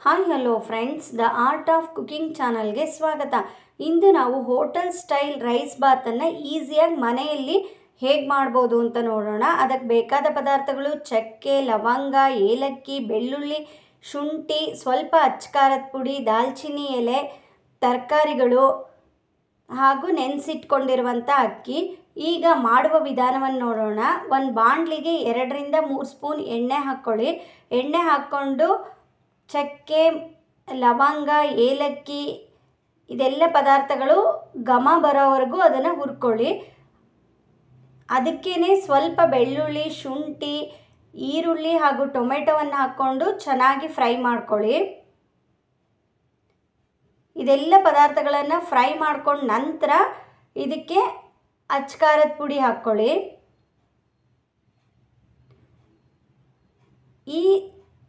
Hi hello friends, the art of cooking ಚಾನಲ್ಗೆ ಸ್ವಾಗತ. ಇಂದು ನಾವು ಹೋಟೆಲ್ ಸ್ಟೈಲ್ ರೈಸ್ ಬಾತನ್ನು ಈಸಿಯಾಗಿ ಮನೆಯಲ್ಲಿ ಹೇಗೆ ಮಾಡ್ಬೋದು ಅಂತ ನೋಡೋಣ. ಅದಕ್ಕೆ ಬೇಕಾದ ಪದಾರ್ಥಗಳು: ಚಕ್ಕೆ, ಲವಂಗ, ಏಲಕ್ಕಿ, ಬೆಳ್ಳುಳ್ಳಿ, ಶುಂಠಿ, ಸ್ವಲ್ಪ ಅಚ್ಚಕಾರದ ಪುಡಿ, ದಾಲ್ಚಿನ್ನಿ ಎಲೆ, ತರಕಾರಿಗಳು ಹಾಗೂ ನೆನೆಸಿಟ್ಕೊಂಡಿರುವಂಥ ಅಕ್ಕಿ. ಈಗ ಮಾಡುವ ವಿಧಾನವನ್ನು ನೋಡೋಣ. ಒಂದು ಬಾಣಲಿಗೆ 2 ರಿಂದ 3 ಸ್ಪೂನ್ ಎಣ್ಣೆ ಹಾಕ್ಕೊಳ್ಳಿ. ಎಣ್ಣೆ ಹಾಕ್ಕೊಂಡು ಚಕ್ಕೆ, ಲವಂಗ, ಏಲಕ್ಕಿ ಇದೆಲ್ಲ ಪದಾರ್ಥಗಳು ಘಮ ಬರೋವರೆಗೂ ಅದನ್ನು ಹುರ್ಕೊಳ್ಳಿ. ಅದಕ್ಕೇ ಸ್ವಲ್ಪ ಬೆಳ್ಳುಳ್ಳಿ, ಶುಂಠಿ, ಈರುಳ್ಳಿ ಹಾಗೂ ಟೊಮೆಟೊವನ್ನು ಹಾಕ್ಕೊಂಡು ಚೆನ್ನಾಗಿ ಫ್ರೈ ಮಾಡ್ಕೊಳ್ಳಿ. ಇದೆಲ್ಲ ಪದಾರ್ಥಗಳನ್ನು ಫ್ರೈ ಮಾಡ್ಕೊಂಡು ನಂತರ ಇದಕ್ಕೆ ಅಚ್ಚಕಾರದ ಪುಡಿ ಹಾಕ್ಕೊಳ್ಳಿ. ಈ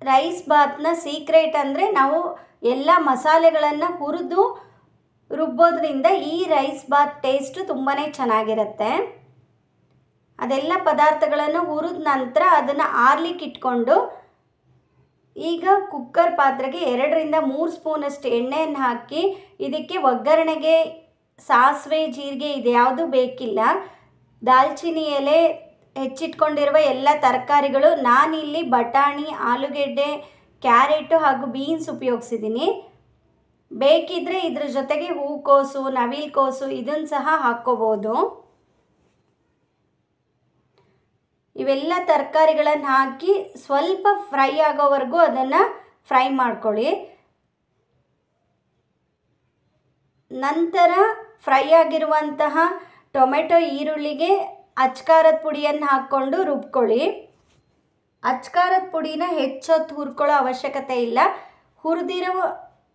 ರೈಸ್ ಬಾತ್ನ ಸೀಕ್ರೆಟ್ ಅಂದರೆ ನಾವು ಎಲ್ಲ ಮಸಾಲೆಗಳನ್ನು ಹುರಿದು ರುಬ್ಬೋದ್ರಿಂದ ಈ ರೈಸ್ ಬಾತ್ ಟೇಸ್ಟು ತುಂಬಾ ಚೆನ್ನಾಗಿರುತ್ತೆ. ಅದೆಲ್ಲ ಪದಾರ್ಥಗಳನ್ನು ಹುರಿದ ನಂತರ ಅದನ್ನು ಆರ್ಲಿಕ್ಕೆ ಇಟ್ಕೊಂಡು ಈಗ ಕುಕ್ಕರ್ ಪಾತ್ರೆಗೆ 2 ರಿಂದ 3 ಸ್ಪೂನಷ್ಟು ಎಣ್ಣೆಯನ್ನು ಹಾಕಿ ಇದಕ್ಕೆ ಒಗ್ಗರಣೆಗೆ ಸಾಸಿವೆ, ಜೀರಿಗೆ ಇದ್ಯಾವುದು ಬೇಕಿಲ್ಲ. ದಾಲ್ಚಿನ್ನಿ ಎಲೆ, ಹೆಚ್ಚಿಟ್ಕೊಂಡಿರುವ ಎಲ್ಲ ತರಕಾರಿಗಳು, ನಾನಿಲ್ಲಿ ಬಟಾಣಿ, ಆಲೂಗೆಡ್ಡೆ, ಕ್ಯಾರೆಟು ಹಾಗೂ ಬೀನ್ಸ್ ಉಪಯೋಗಿಸಿದ್ದೀನಿ. ಬೇಕಿದ್ದರೆ ಇದ್ರ ಜೊತೆಗೆ ಹೂಕೋಸು, ನವಿಲುಕೋಸು ಇದನ್ನು ಸಹ ಹಾಕ್ಕೋಬೋದು. ಇವೆಲ್ಲ ತರಕಾರಿಗಳನ್ನು ಹಾಕಿ ಸ್ವಲ್ಪ ಫ್ರೈ ಆಗೋವರೆಗೂ ಅದನ್ನು ಫ್ರೈ ಮಾಡ್ಕೊಳ್ಳಿ. ನಂತರ ಫ್ರೈ ಆಗಿರುವಂತಹ ಟೊಮೆಟೊ, ಈರುಳ್ಳಿಗೆ ಅಚ್ಚಕಾರದ ಪುಡಿಯನ್ನು ಹಾಕ್ಕೊಂಡು ರುಬ್ಕೊಳ್ಳಿ. ಅಚ್ಚಕಾರದ ಪುಡಿನ ಹೆಚ್ಚೊತ್ತು ಹುರ್ಕೊಳ್ಳೋ ಅವಶ್ಯಕತೆ ಇಲ್ಲ. ಹುರಿದಿರೋ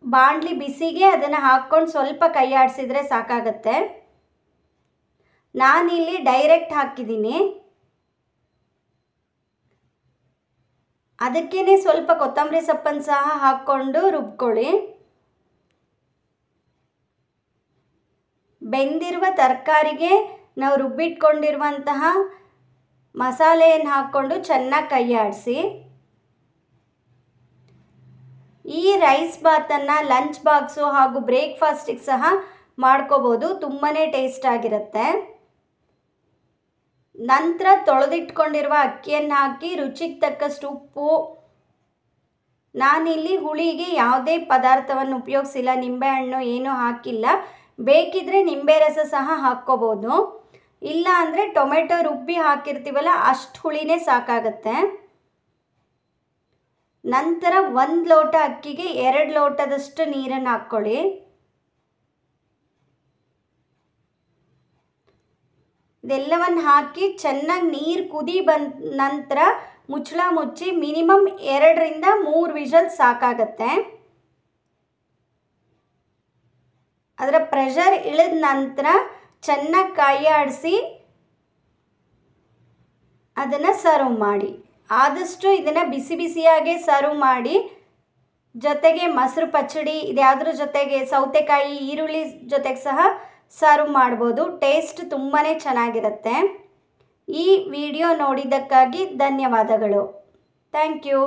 ಬಾಣಲಿ ಬಿಸಿಗೆ ಅದನ್ನು ಹಾಕ್ಕೊಂಡು ಸ್ವಲ್ಪ ಕೈ ಆಡಿಸಿದ್ರೆ ಸಾಕಾಗತ್ತೆ. ನಾನಿಲ್ಲಿ ಡೈರೆಕ್ಟ್ ಹಾಕಿದ್ದೀನಿ. ಅದಕ್ಕೇ ಸ್ವಲ್ಪ ಕೊತ್ತಂಬರಿ ಸೊಪ್ಪನ್ನು ಸಹ ಹಾಕ್ಕೊಂಡು ರುಬ್ಕೊಳ್ಳಿ. ಬೆಂದಿರುವ ತರಕಾರಿಗೆ ನಾವು ರುಬ್ಬಿಟ್ಕೊಂಡಿರುವಂತಹ ಮಸಾಲೆಯನ್ನು ಹಾಕ್ಕೊಂಡು ಚೆನ್ನಾಗಿ ಕೈ ಆಡಿಸಿ. ಈ ರೈಸ್ ಬಾತನ್ನು ಲಂಚ್ ಬಾಕ್ಸು ಹಾಗೂ ಬ್ರೇಕ್ಫಾಸ್ಟಿಗೆ ಸಹ ಮಾಡ್ಕೋಬೋದು. ತುಂಬಾ ಟೇಸ್ಟ್ ಆಗಿರುತ್ತೆ. ನಂತರ ತೊಳೆದಿಟ್ಕೊಂಡಿರುವ ಅಕ್ಕಿಯನ್ನು ಹಾಕಿ ರುಚಿಗೆ ತಕ್ಕಷ್ಟು ಉಪ್ಪು. ನಾನಿಲ್ಲಿ ಹುಳಿಗೆ ಯಾವುದೇ ಪದಾರ್ಥವನ್ನು ಉಪಯೋಗಿಸಿಲ್ಲ, ನಿಂಬೆಹಣ್ಣು ಏನೂ ಹಾಕಿಲ್ಲ. ಬೇಕಿದ್ದರೆ ನಿಂಬೆ ರಸ ಸಹ ಹಾಕ್ಕೋಬೋದು. ಇಲ್ಲ ಅಂದರೆ ಟೊಮೆಟೊ ರುಬ್ಬಿ ಹಾಕಿರ್ತೀವಲ್ಲ ಅಷ್ಟು ಹುಳಿನೇ ಸಾಕಾಗತ್ತೆ. ನಂತರ 1 ಲೋಟ ಅಕ್ಕಿಗೆ 2 ಲೋಟದಷ್ಟು ನೀರನ್ನು ಹಾಕ್ಕೊಳ್ಳಿ. ಇದೆಲ್ಲವನ್ನು ಹಾಕಿ ಚೆನ್ನಾಗಿ ನೀರು ಕುದಿ ಬಂದ ನಂತರ ಮುಚ್ಚಳ ಮುಚ್ಚಿ ಮಿನಿಮಮ್ 2 ರಿಂದ 3 ವಿಷಲ್ ಸಾಕಾಗತ್ತೆ. ಅದರ ಪ್ರೆಷರ್ ಇಳಿದ ನಂತರ ಚೆನ್ನಾಗಿ ಕೈ ಆಡಿಸಿ ಅದನ್ನು ಸರ್ವ್ ಮಾಡಿ. ಆದಷ್ಟು ಇದನ್ನು ಬಿಸಿ ಬಿಸಿಯಾಗೆ ಸರ್ವ್ ಮಾಡಿ. ಜೊತೆಗೆ ಮೊಸರು ಪಚ್ಚಡಿ ಇದ್ಯಾವುದ್ರ ಜೊತೆಗೆ ಸೌತೆಕಾಯಿ, ಈರುಳ್ಳಿ ಜೊತೆಗೆ ಸಹ ಸರ್ವ್ ಮಾಡ್ಬೋದು. ಟೇಸ್ಟ್ ತುಂಬಾ ಚೆನ್ನಾಗಿರುತ್ತೆ. ಈ ವಿಡಿಯೋ ನೋಡಿದ್ದಕ್ಕಾಗಿ ಧನ್ಯವಾದಗಳು. Thank you.